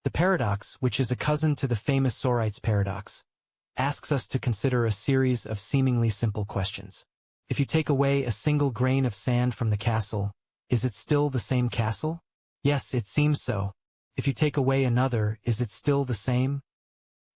The paradox, which is a cousin to the famous Stoics paradox, asks us to consider a series of seemingly simple questions. If you take away a single grain of sand from the castle, is it still the same castle? Yes, it seems so. If you take away another, is it still the same?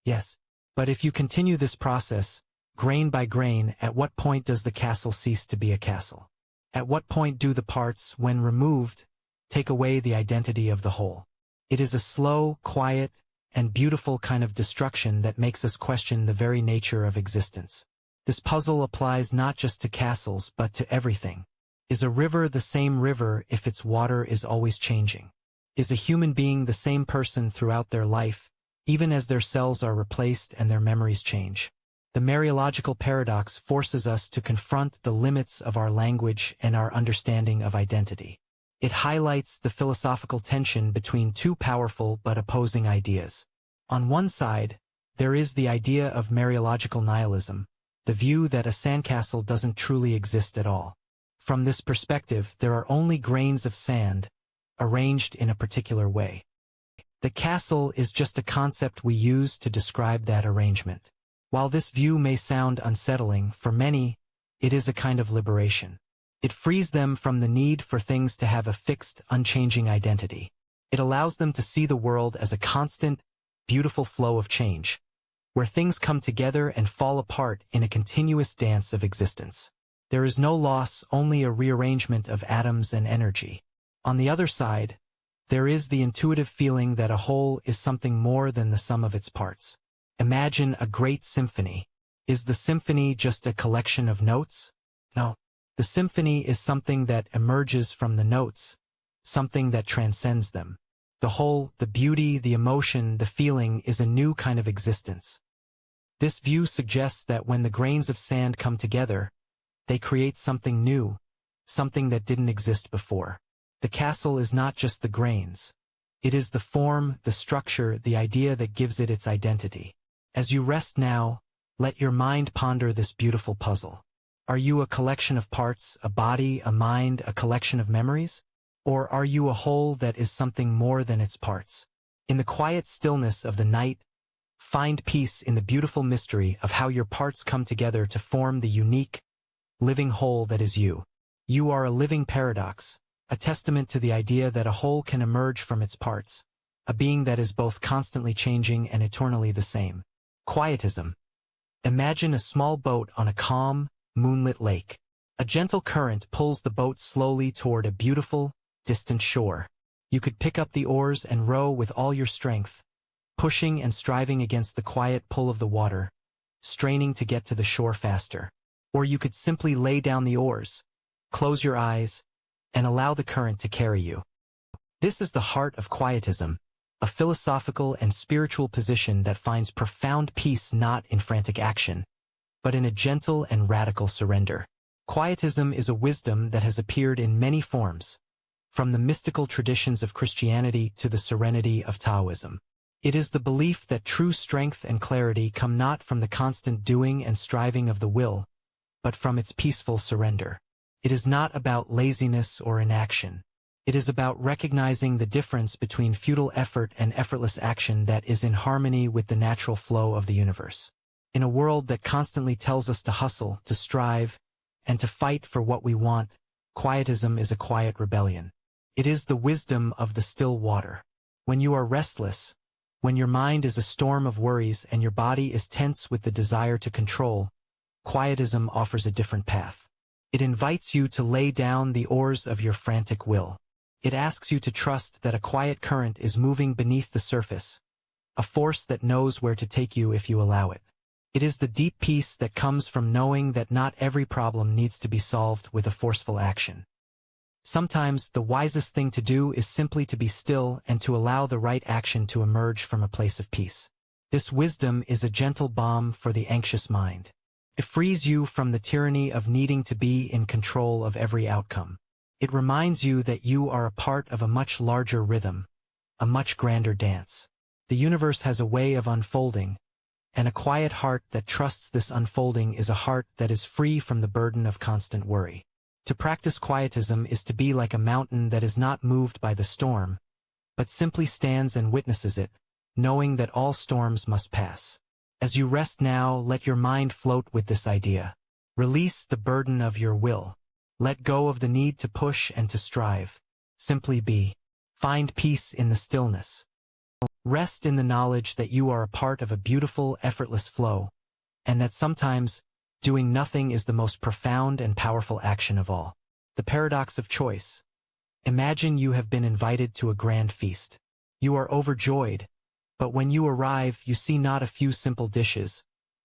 Yes. But if you continue this process, grain by grain, at what point does the castle cease to be a castle? At what point do the parts, when removed, take away the identity of the whole? It is a slow, quiet, and beautiful kind of destruction that makes us question the very nature of existence. This puzzle applies not just to castles but to everything. Is a river the same river if its water is always changing? Is a human being the same person throughout their life, even as their cells are replaced and their memories change? The Mariological paradox forces us to confront the limits of our language and our understanding of identity. It highlights the philosophical tension between two powerful but opposing ideas. On one side, there is the idea of Mariological nihilism, the view that a sandcastle doesn't truly exist at all. From this perspective, there are only grains of sand, arranged in a particular way. The castle is just a concept we use to describe that arrangement. While this view may sound unsettling, for many, it is a kind of liberation. It frees them from the need for things to have a fixed, unchanging identity. It allows them to see the world as a constant, beautiful flow of change, where things come together and fall apart in a continuous dance of existence. There is no loss, only a rearrangement of atoms and energy. On the other side, there is the intuitive feeling that a whole is something more than the sum of its parts. Imagine a great symphony. Is the symphony just a collection of notes? No. The symphony is something that emerges from the notes, something that transcends them. The whole, the beauty, the emotion, the feeling is a new kind of existence. This view suggests that when the grains of sand come together, they create something new, something that didn't exist before. The castle is not just the grains. It is the form, the structure, the idea that gives it its identity. As you rest now, let your mind ponder this beautiful puzzle. Are you a collection of parts, a body, a mind, a collection of memories? Or are you a whole that is something more than its parts? In the quiet stillness of the night, find peace in the beautiful mystery of how your parts come together to form the unique, living whole that is you. You are a living paradox, a testament to the idea that a whole can emerge from its parts, a being that is both constantly changing and eternally the same. Quietism. Imagine a small boat on a calm, moonlit lake. A gentle current pulls the boat slowly toward a beautiful, distant shore. You could pick up the oars and row with all your strength, pushing and striving against the quiet pull of the water, straining to get to the shore faster. Or you could simply lay down the oars, close your eyes, and allow the current to carry you. This is the heart of quietism, a philosophical and spiritual position that finds profound peace not in frantic action, but in a gentle and radical surrender. Quietism is a wisdom that has appeared in many forms, from the mystical traditions of Christianity to the serenity of Taoism. It is the belief that true strength and clarity come not from the constant doing and striving of the will, but from its peaceful surrender. It is not about laziness or inaction. It is about recognizing the difference between futile effort and effortless action that is in harmony with the natural flow of the universe. In a world that constantly tells us to hustle, to strive, and to fight for what we want, quietism is a quiet rebellion. It is the wisdom of the still water. When you are restless, when your mind is a storm of worries and your body is tense with the desire to control, quietism offers a different path. It invites you to lay down the oars of your frantic will. It asks you to trust that a quiet current is moving beneath the surface, a force that knows where to take you if you allow it. It is the deep peace that comes from knowing that not every problem needs to be solved with a forceful action. Sometimes the wisest thing to do is simply to be still and to allow the right action to emerge from a place of peace. This wisdom is a gentle balm for the anxious mind. It frees you from the tyranny of needing to be in control of every outcome. It reminds you that you are a part of a much larger rhythm, a much grander dance. The universe has a way of unfolding, and a quiet heart that trusts this unfolding is a heart that is free from the burden of constant worry. To practice quietism is to be like a mountain that is not moved by the storm, but simply stands and witnesses it, knowing that all storms must pass. As you rest now, let your mind float with this idea. Release the burden of your will. Let go of the need to push and to strive. Simply be. Find peace in the stillness. Rest in the knowledge that you are a part of a beautiful, effortless flow, and that sometimes doing nothing is the most profound and powerful action of all. The paradox of choice. Imagine you have been invited to a grand feast. You are overjoyed, but when you arrive, you see not a few simple dishes,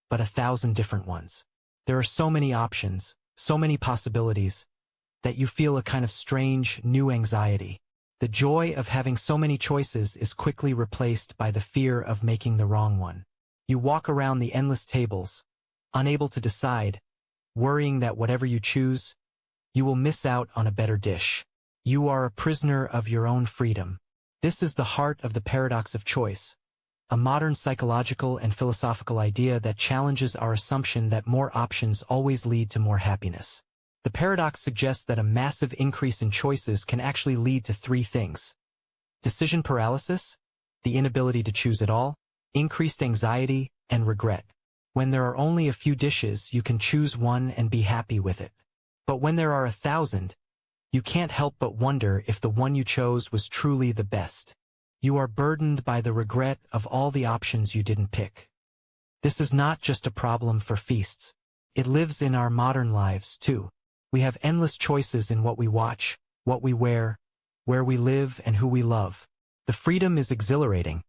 but 1,000 different ones. There are so many options, so many possibilities, that you feel a kind of strange, new anxiety. The joy of having so many choices is quickly replaced by the fear of making the wrong one. You walk around the endless tables, unable to decide, worrying that whatever you choose, you will miss out on a better dish. You are a prisoner of your own freedom. This is the heart of the paradox of choice, a modern psychological and philosophical idea that challenges our assumption that more options always lead to more happiness. The paradox suggests that a massive increase in choices can actually lead to three things: decision paralysis, the inability to choose at all, increased anxiety, and regret. When there are only a few dishes, you can choose one and be happy with it. But when there are 1,000, you can't help but wonder if the one you chose was truly the best. You are burdened by the regret of all the options you didn't pick. This is not just a problem for feasts. It lives in our modern lives, too. We have endless choices in what we watch, what we wear, where we live, and who we love. The freedom is exhilarating,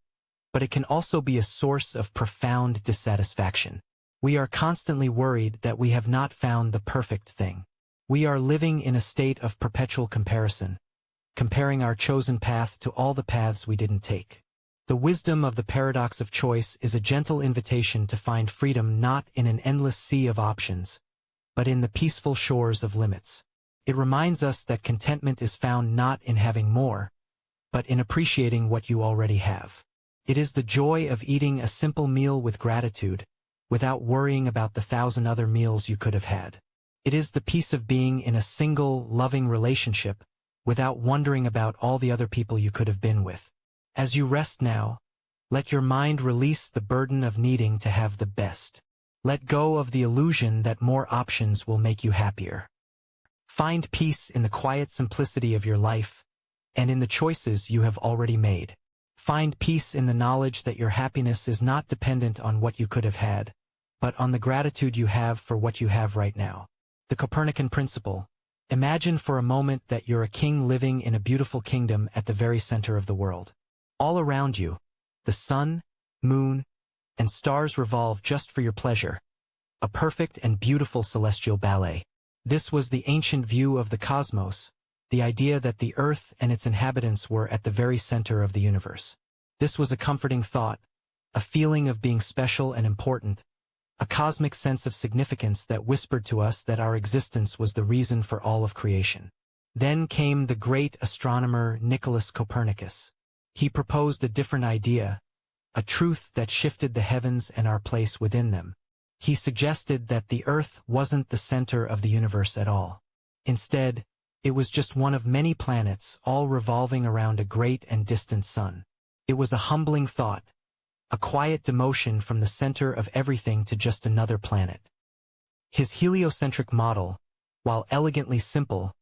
but it can also be a source of profound dissatisfaction. We are constantly worried that we have not found the perfect thing. We are living in a state of perpetual comparison, comparing our chosen path to all the paths we didn't take. The wisdom of the paradox of choice is a gentle invitation to find freedom not in an endless sea of options, but in the peaceful shores of limits. It reminds us that contentment is found not in having more, but in appreciating what you already have. It is the joy of eating a simple meal with gratitude, without worrying about the 1,000 other meals you could have had. It is the peace of being in a single, loving relationship, without wondering about all the other people you could have been with. As you rest now, let your mind release the burden of needing to have the best. Let go of the illusion that more options will make you happier. Find peace in the quiet simplicity of your life, and in the choices you have already made. Find peace in the knowledge that your happiness is not dependent on what you could have had, but on the gratitude you have for what you have right now. The Copernican principle. Imagine for a moment that you're a king living in a beautiful kingdom at the very center of the world. All around you, the sun, moon, and stars revolve just for your pleasure. A perfect and beautiful celestial ballet. This was the ancient view of the cosmos, the idea that the earth and its inhabitants were at the very center of the universe. This was a comforting thought, a feeling of being special and important, a cosmic sense of significance that whispered to us that our existence was the reason for all of creation. Then came the great astronomer Nicholas Copernicus. He proposed a different idea, a truth that shifted the heavens and our place within them. He suggested that the Earth wasn't the center of the universe at all. Instead, it was just one of many planets all revolving around a great and distant sun. It was a humbling thought, a quiet demotion from the center of everything to just another planet. His heliocentric model, while elegantly simple,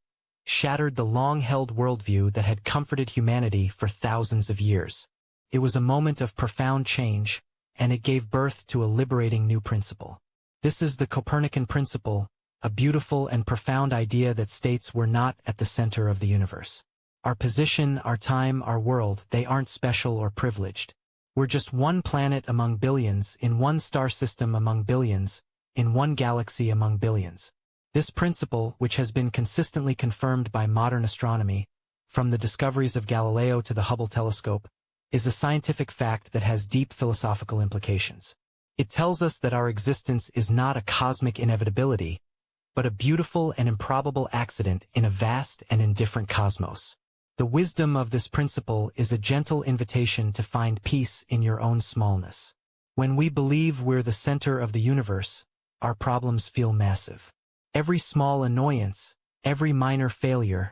shattered the long-held worldview that had comforted humanity for thousands of years. It was a moment of profound change, and it gave birth to a liberating new principle. This is the Copernican principle, a beautiful and profound idea that states we're not at the center of the universe. Our position, our time, our world, they aren't special or privileged. We're just one planet among billions, in one star system among billions, in one galaxy among billions. This principle, which has been consistently confirmed by modern astronomy, from the discoveries of Galileo to the Hubble telescope, is a scientific fact that has deep philosophical implications. It tells us that our existence is not a cosmic inevitability, but a beautiful and improbable accident in a vast and indifferent cosmos. The wisdom of this principle is a gentle invitation to find peace in your own smallness. When we believe we're the center of the universe, our problems feel massive. Every small annoyance, every minor failure,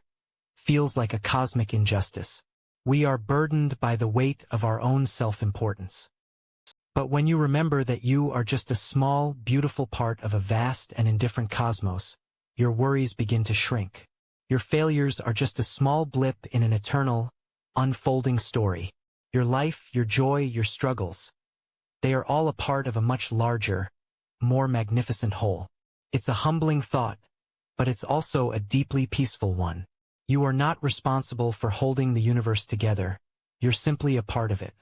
feels like a cosmic injustice. We are burdened by the weight of our own self-importance. But when you remember that you are just a small, beautiful part of a vast and indifferent cosmos, your worries begin to shrink. Your failures are just a small blip in an eternal, unfolding story. Your life, your joy, your struggles, they are all a part of a much larger, more magnificent whole. It's a humbling thought, but it's also a deeply peaceful one. You are not responsible for holding the universe together. You're simply a part of it.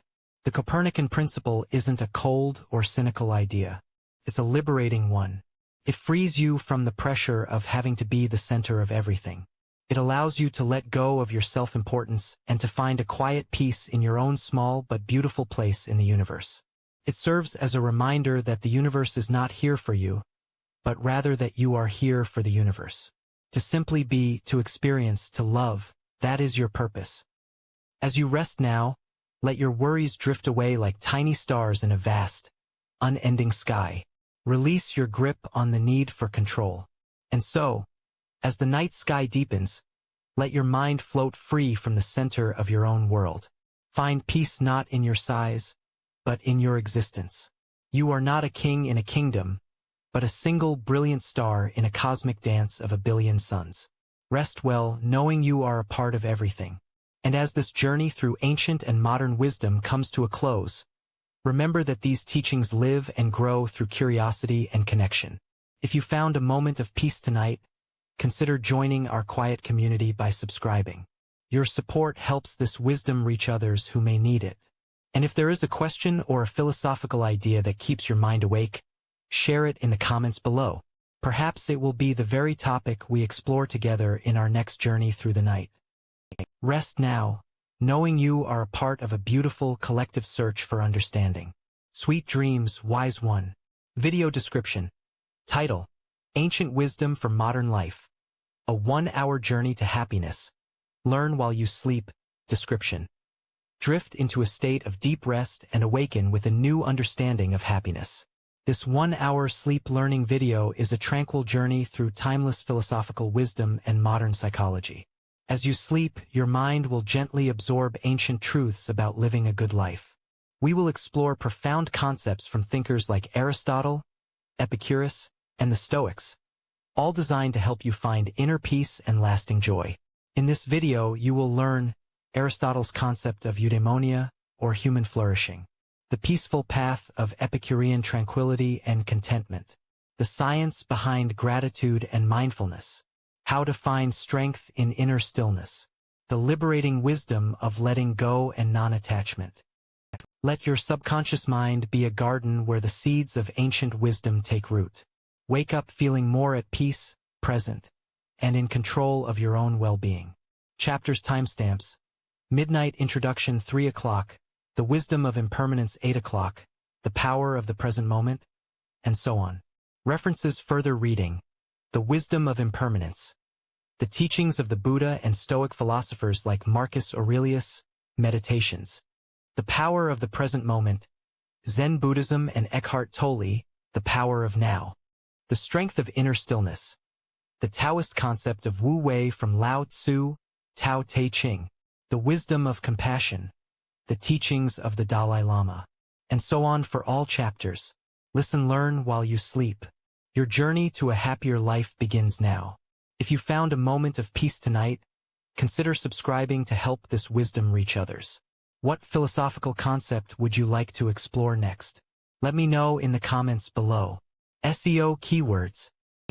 The Copernican principle isn't a cold or cynical idea. It's a liberating one. It frees you from the pressure of having to be the center of everything. It allows you to let go of your self-importance and to find a quiet peace in your own small but beautiful place in the universe. It serves as a reminder that the universe is not here for you, but rather that you are here for the universe. To simply be, to experience, to love, that is your purpose. As you rest now, let your worries drift away like tiny stars in a vast, unending sky. Release your grip on the need for control. And so, as the night sky deepens, let your mind float free from the center of your own world. Find peace not in your size, but in your existence. You are not a king in a kingdom, but a single brilliant star in a cosmic dance of a billion suns. Rest well, knowing you are a part of everything. And as this journey through ancient and modern wisdom comes to a close, remember that these teachings live and grow through curiosity and connection. If you found a moment of peace tonight, consider joining our quiet community by subscribing. Your support helps this wisdom reach others who may need it. And if there is a question or a philosophical idea that keeps your mind awake, share it in the comments below. Perhaps it will be the very topic we explore together in our next journey through the night. Rest now, knowing you are a part of a beautiful collective search for understanding. Sweet dreams, wise one. Video description. Title: Ancient Wisdom for Modern Life. A 1-hour journey to happiness. Learn while you sleep. Description: drift into a state of deep rest and awaken with a new understanding of happiness. This 1-hour sleep learning video is a tranquil journey through timeless philosophical wisdom and modern psychology. As you sleep, your mind will gently absorb ancient truths about living a good life. We will explore profound concepts from thinkers like Aristotle, Epicurus, and the Stoics, all designed to help you find inner peace and lasting joy. In this video, you will learn Aristotle's concept of eudaimonia, or human flourishing, the peaceful path of Epicurean tranquility and contentment, the science behind gratitude and mindfulness, how to find strength in inner stillness, the liberating wisdom of letting go and non-attachment. Let your subconscious mind be a garden where the seeds of ancient wisdom take root. Wake up feeling more at peace, present, and in control of your own well-being. Chapters timestamps: Midnight Introduction 3 o'clock, The Wisdom of Impermanence 8 o'clock, The Power of the Present Moment, and so on. References: further reading. The Wisdom of Impermanence. The teachings of the Buddha and Stoic philosophers like Marcus Aurelius. Meditations. The Power of the Present Moment. Zen Buddhism and Eckhart Tolle. the power of now, the strength of inner stillness, the Taoist concept of Wu Wei from Lao Tzu, Tao Te Ching, the wisdom of compassion, the teachings of the Dalai Lama, and so on for all chapters. Listen, learn while you sleep. Your journey to a happier life begins now. If you found a moment of peace tonight, consider subscribing to help this wisdom reach others. What philosophical concept would you like to explore next? Let me know in the comments below. SEO keywords.